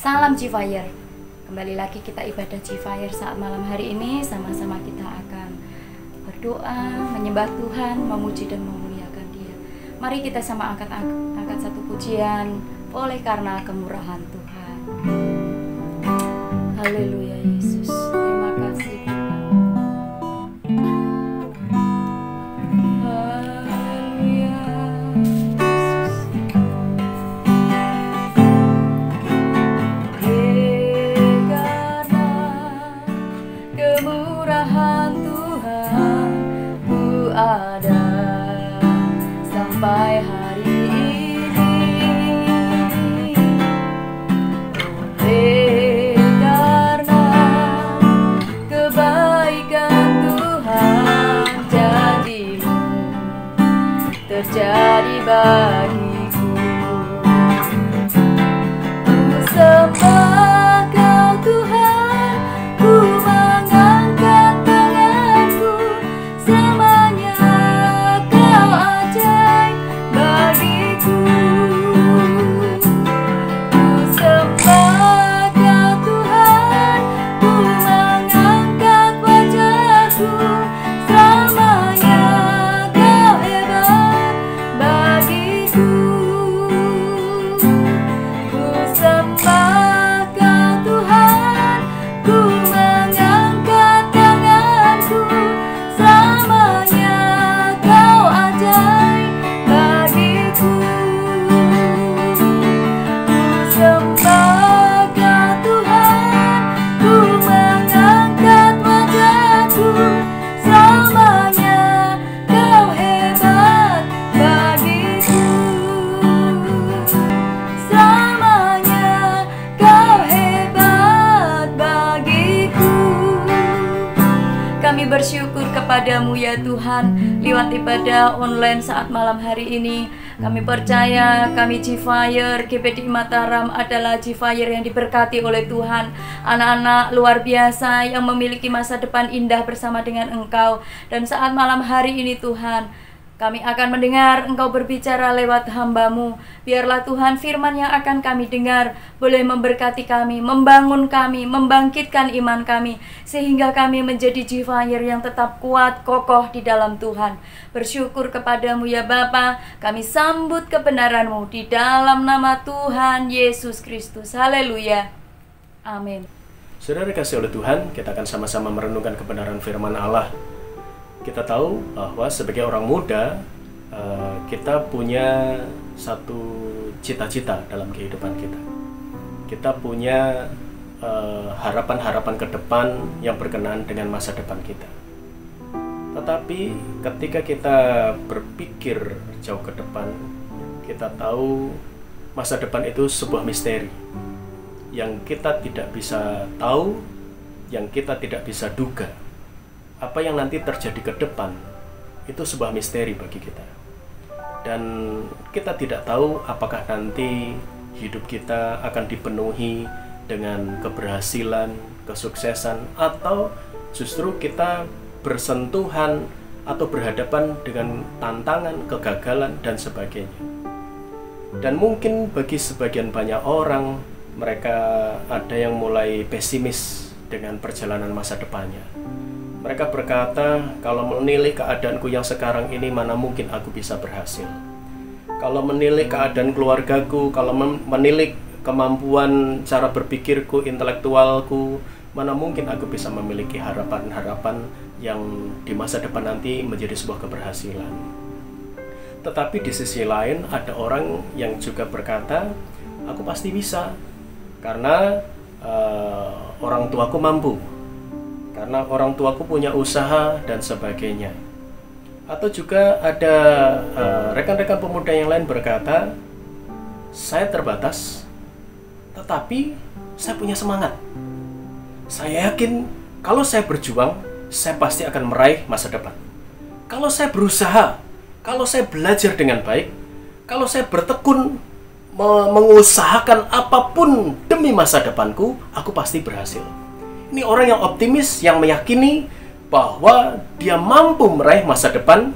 Salam G-Fire. Kembali lagi kita ibadah G-Fire saat malam hari ini. Sama-sama kita akan berdoa, menyembah Tuhan, memuji dan memuliakan Dia. Mari kita sama angkat satu pujian, oleh karena kemurahan Tuhan. Haleluya Yesus. Terima kasih Tuhan. Ada sampai hari ini, oleh karena kebaikan Tuhan janji-Mu terjadi bagiku. Ku sembah Kau Tuhan, ku mengangkat tanganku, semuanya Kau ajaib bagiku. Ku sembah Kau Tuhan, ku mengangkat wajahku, semuanya Kau hebat bagiku. Ku sembah Kau Tuhan, ku mengangkat tanganku, semuanya Kau ajaib bagiku. Ku sembah Kau Tuhan, ku mengangkat wajahku, semuanya Kau hebat bagiku. Selamanya Kau hebat bagiku. Kami bersyukur kepadamu ya Tuhan, lewat ibadah online saat malam hari ini. Kami percaya kami G-Fire GPDI Mataram adalah G-Fire yang diberkati oleh Tuhan. Anak-anak luar biasa yang memiliki masa depan indah bersama dengan Engkau. Dan saat malam hari ini Tuhan, kami akan mendengar Engkau berbicara lewat hamba-Mu. Biarlah Tuhan firman yang akan kami dengar boleh memberkati kami, membangun kami, membangkitkan iman kami, sehingga kami menjadi G-Fire yang tetap kuat, kokoh di dalam Tuhan. Bersyukur kepadamu ya Bapa, kami sambut kebenaran-Mu di dalam nama Tuhan Yesus Kristus. Haleluya. Amin. Saudara dikasih oleh Tuhan, kita akan sama-sama merenungkan kebenaran firman Allah. Kita tahu bahwa sebagai orang muda, kita punya satu cita-cita dalam kehidupan kita. Kita punya harapan-harapan ke depan yang berkenaan dengan masa depan kita. Tetapi ketika kita berpikir jauh ke depan, kita tahu masa depan itu sebuah misteri yang kita tidak bisa tahu, yang kita tidak bisa duga. Apa yang nanti terjadi ke depan itu sebuah misteri bagi kita, dan kita tidak tahu apakah nanti hidup kita akan dipenuhi dengan keberhasilan, kesuksesan, atau justru kita bersentuhan atau berhadapan dengan tantangan, kegagalan, dan sebagainya. Dan mungkin bagi sebagian banyak orang, mereka ada yang mulai pesimis dengan perjalanan masa depannya. Mereka berkata, kalau menilai keadaanku yang sekarang ini, mana mungkin aku bisa berhasil. Kalau menilai keadaan keluargaku, kalau menilai kemampuan cara berpikirku, intelektualku, mana mungkin aku bisa memiliki harapan-harapan yang di masa depan nanti menjadi sebuah keberhasilan. Tetapi di sisi lain ada orang yang juga berkata, aku pasti bisa, karena orang tuaku mampu, karena orang tuaku punya usaha dan sebagainya. Atau juga ada rekan-rekan pemuda yang lain berkata, saya terbatas, tetapi saya punya semangat. Saya yakin kalau saya berjuang, saya pasti akan meraih masa depan. Kalau saya berusaha, kalau saya belajar dengan baik, kalau saya bertekun mengusahakan apapun demi masa depanku, aku pasti berhasil. Ini orang yang optimis, yang meyakini bahwa dia mampu meraih masa depan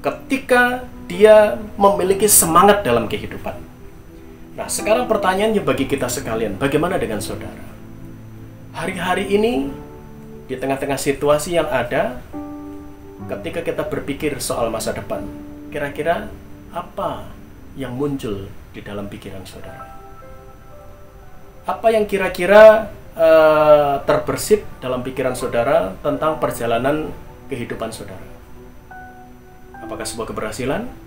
ketika dia memiliki semangat dalam kehidupan. Nah, sekarang pertanyaannya bagi kita sekalian, bagaimana dengan saudara? Hari-hari ini, di tengah-tengah situasi yang ada, ketika kita berpikir soal masa depan, kira-kira apa yang muncul di dalam pikiran saudara? Apa yang kira-kira terbersit dalam pikiran saudara tentang perjalanan kehidupan saudara? Apakah sebuah keberhasilan?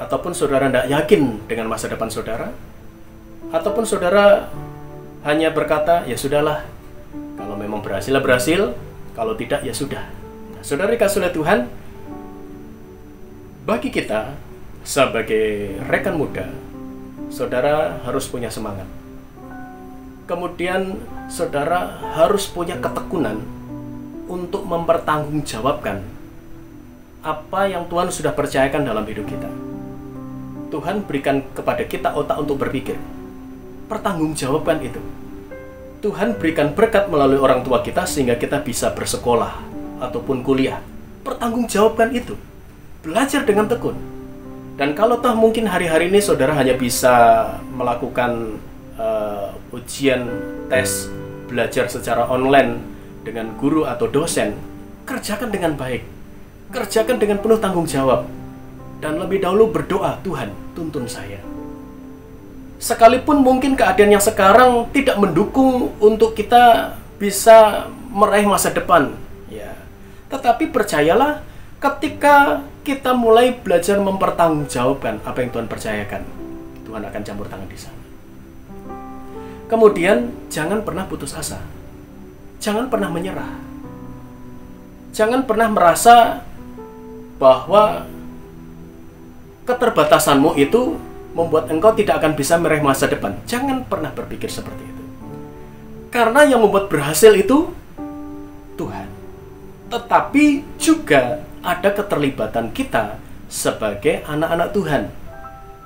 Ataupun saudara tidak yakin dengan masa depan saudara? Ataupun saudara hanya berkata, ya sudahlah, kalau memang berhasil, berhasil, kalau tidak, ya sudah. Nah, saudara dikasih oleh Tuhan, bagi kita sebagai rekan muda, saudara harus punya semangat. Kemudian saudara harus punya ketekunan untuk mempertanggungjawabkan apa yang Tuhan sudah percayakan dalam hidup kita. Tuhan berikan kepada kita otak untuk berpikir. Pertanggungjawabkan itu. Tuhan berikan berkat melalui orang tua kita sehingga kita bisa bersekolah ataupun kuliah. Pertanggungjawabkan itu. Belajar dengan tekun. Dan kalau toh mungkin hari-hari ini saudara hanya bisa melakukan ujian, tes, belajar secara online dengan guru atau dosen, kerjakan dengan baik. Kerjakan dengan penuh tanggung jawab. Dan lebih dahulu berdoa, Tuhan, tuntun saya. Sekalipun mungkin keadaan yang sekarang tidak mendukung untuk kita bisa meraih masa depan, ya. Tetapi percayalah, ketika kita mulai belajar mempertanggungjawabkan apa yang Tuhan percayakan, Tuhan akan campur tangan di sana. Kemudian, jangan pernah putus asa. Jangan pernah menyerah. Jangan pernah merasa bahwa keterbatasanmu itu membuat engkau tidak akan bisa meraih masa depan. Jangan pernah berpikir seperti itu. Karena yang membuat berhasil itu Tuhan. Tetapi juga ada keterlibatan kita sebagai anak-anak Tuhan.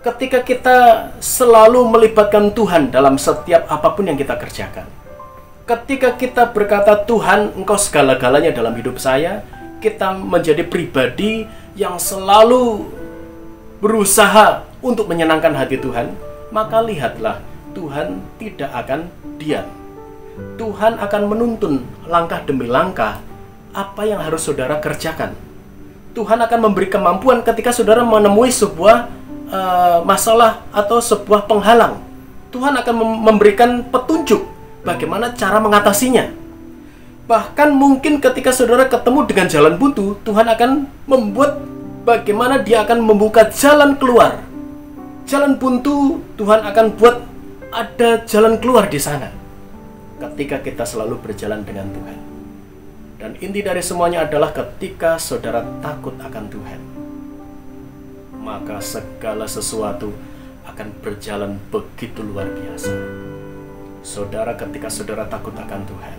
Ketika kita selalu melibatkan Tuhan dalam setiap apapun yang kita kerjakan. Ketika kita berkata, Tuhan, Engkau segala-galanya dalam hidup saya, kita menjadi pribadi yang selalu berusaha untuk menyenangkan hati Tuhan, maka lihatlah, Tuhan tidak akan diam. Tuhan akan menuntun langkah demi langkah apa yang harus saudara kerjakan. Tuhan akan memberi kemampuan ketika saudara menemui sebuah masalah atau sebuah penghalang. Tuhan akan memberikan petunjuk bagaimana cara mengatasinya. Bahkan mungkin ketika saudara ketemu dengan jalan buntu, Tuhan akan membuat bagaimana dia akan membuka jalan keluar. Jalan buntu, Tuhan akan buat ada jalan keluar di sana. Ketika kita selalu berjalan dengan Tuhan. Dan inti dari semuanya adalah ketika saudara takut akan Tuhan, maka segala sesuatu akan berjalan begitu luar biasa. Saudara, ketika saudara takut akan Tuhan,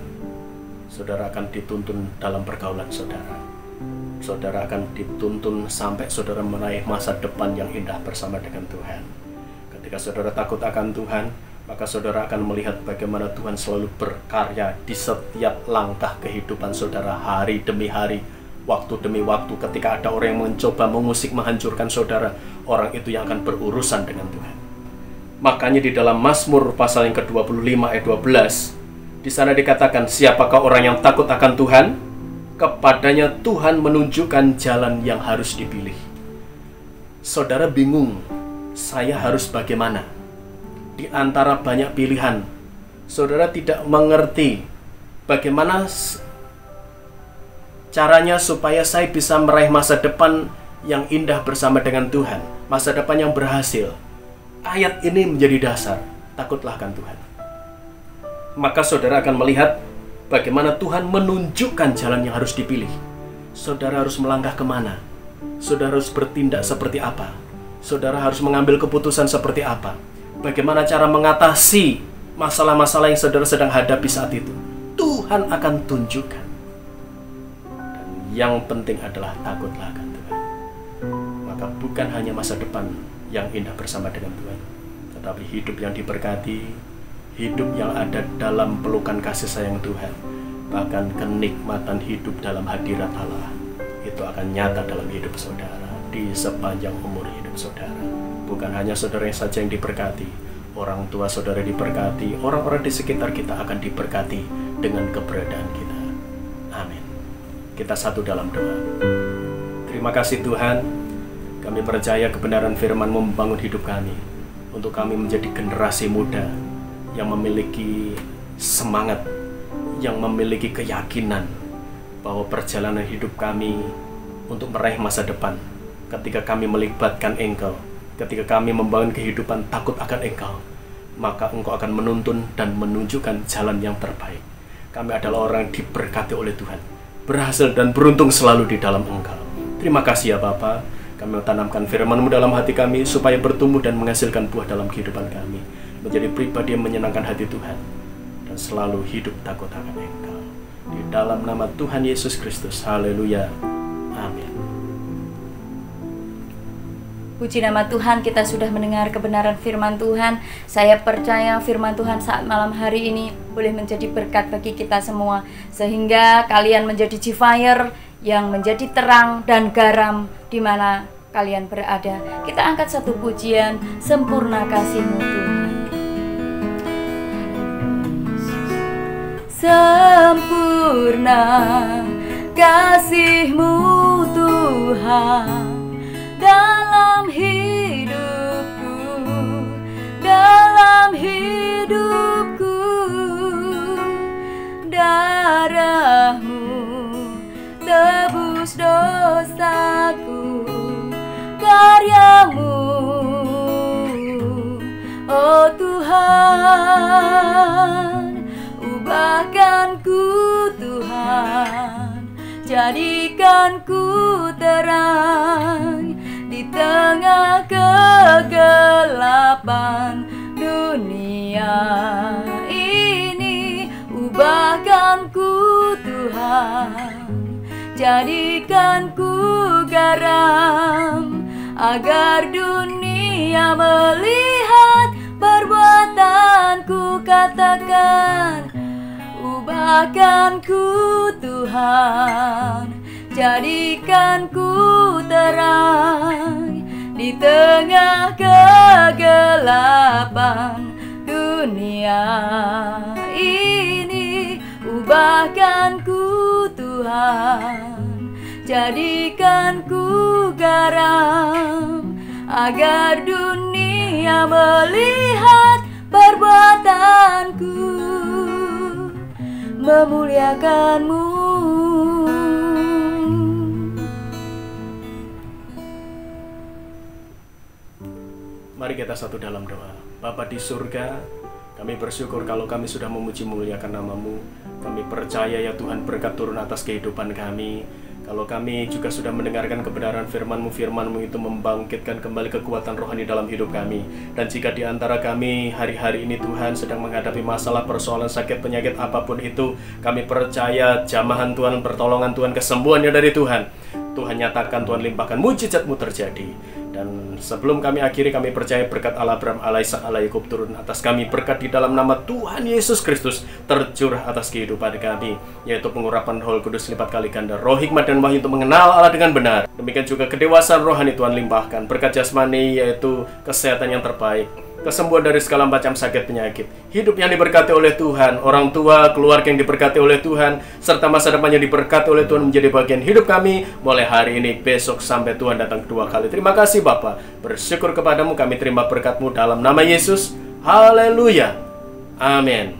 saudara akan dituntun dalam pergaulan saudara. Saudara akan dituntun sampai saudara meraih masa depan yang indah bersama dengan Tuhan. Ketika saudara takut akan Tuhan, maka saudara akan melihat bagaimana Tuhan selalu berkarya di setiap langkah kehidupan saudara, hari demi hari, waktu demi waktu. Ketika ada orang yang mencoba mengusik, menghancurkan saudara, orang itu yang akan berurusan dengan Tuhan. Makanya di dalam Mazmur pasal yang ke-25 ayat 12, di sana dikatakan, siapakah orang yang takut akan Tuhan? Kepadanya Tuhan menunjukkan jalan yang harus dipilih. Saudara bingung, saya harus bagaimana? Di antara banyak pilihan, saudara tidak mengerti bagaimana caranya supaya saya bisa meraih masa depan yang indah bersama dengan Tuhan, masa depan yang berhasil. Ayat ini menjadi dasar, takutlah akan Tuhan. Maka saudara akan melihat bagaimana Tuhan menunjukkan jalan yang harus dipilih. Saudara harus melangkah kemana? Saudara harus bertindak seperti apa? Saudara harus mengambil keputusan seperti apa? Bagaimana cara mengatasi masalah-masalah yang saudara sedang hadapi saat itu? Tuhan akan tunjukkan. Dan yang penting adalah takutlah akan Tuhan. Maka bukan hanya masa depan yang indah bersama dengan Tuhan, tetapi hidup yang diberkati, hidup yang ada dalam pelukan kasih sayang Tuhan, bahkan kenikmatan hidup dalam hadirat Allah, itu akan nyata dalam hidup saudara. di sepanjang umur hidup saudara. Bukan hanya saudara saja yang diberkati, orang tua saudara diberkati, orang-orang di sekitar kita akan diberkati dengan keberadaan kita. Amin. Kita satu dalam doa. Terima kasih Tuhan, kami percaya kebenaran firman-Mu membangun hidup kami, untuk kami menjadi generasi muda yang memiliki semangat, yang memiliki keyakinan bahwa perjalanan hidup kami untuk meraih masa depan, ketika kami melibatkan Engkau, ketika kami membangun kehidupan takut akan Engkau, maka Engkau akan menuntun dan menunjukkan jalan yang terbaik. Kami adalah orang yang diberkati oleh Tuhan, berhasil dan beruntung selalu di dalam Engkau. Terima kasih ya Bapa. Kami tanamkan firman-Mu dalam hati kami supaya bertumbuh dan menghasilkan buah dalam kehidupan kami, menjadi pribadi yang menyenangkan hati Tuhan dan selalu hidup takut akan Engkau. Di dalam nama Tuhan Yesus Kristus. Haleluya. Amin. Puji nama Tuhan, kita sudah mendengar kebenaran firman Tuhan. Saya percaya firman Tuhan saat malam hari ini boleh menjadi berkat bagi kita semua, sehingga kalian menjadi G-Fire yang menjadi terang dan garam di mana kalian berada. Kita angkat satu pujian, sempurna kasih-Mu Tuhan. Sempurna kasih-Mu Tuhan dalam hidupku, dalam hidupku. Darah-Mu tebus dosaku, karya-Mu, oh Tuhan, ubahkan ku Tuhan, jadikan ku terang di tengah kegelapan dunia ini. Ubahkan ku Tuhan, jadikan ku garam, agar dunia melihat perbuatanku. Katakan, ubahkan ku Tuhan, jadikan ku terang di tengah kegelapan dunia ini. Ubahkan ku Tuhan, jadikan ku garam, agar dunia melihat perbuatanku, memuliakan-Mu. Mari kita satu dalam doa. Bapa di surga, kami bersyukur kalau kami sudah memuji memuliakan nama-Mu. Kami percaya ya Tuhan, berkat turun atas kehidupan kami. Kalau kami juga sudah mendengarkan kebenaran firman-Mu, firman-Mu itu membangkitkan kembali kekuatan rohani dalam hidup kami. Dan jika di antara kami hari-hari ini Tuhan sedang menghadapi masalah, persoalan, sakit, penyakit apapun itu, kami percaya jamahan Tuhan, pertolongan Tuhan, kesembuhannya dari Tuhan. Tuhan nyatakan, Tuhan limpahkan, mujizat-Mu terjadi. Dan sebelum kami akhiri, kami percaya berkat Allah Abraham, Allah Ishak, Allah Yakub turun atas kami. Berkat di dalam nama Tuhan Yesus Kristus tercurah atas kehidupan kami, yaitu pengurapan Roh Kudus lipat kali ganda, roh hikmat dan wahyu untuk mengenal Allah dengan benar. Demikian juga kedewasaan rohani Tuhan limpahkan. Berkat jasmani, yaitu kesehatan yang terbaik, kesembuhan dari segala macam sakit penyakit, hidup yang diberkati oleh Tuhan, orang tua, keluarga yang diberkati oleh Tuhan, serta masa depan yang diberkati oleh Tuhan menjadi bagian hidup kami mulai hari ini, besok, sampai Tuhan datang kedua kali. Terima kasih Bapa, bersyukur kepadamu, kami terima berkat-Mu dalam nama Yesus. Haleluya, amin.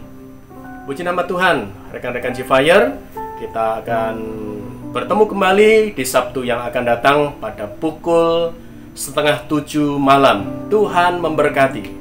Puji nama Tuhan. Rekan-rekan G-Fire, kita akan bertemu kembali di Sabtu yang akan datang pada pukul 6:30 malam. Tuhan memberkati.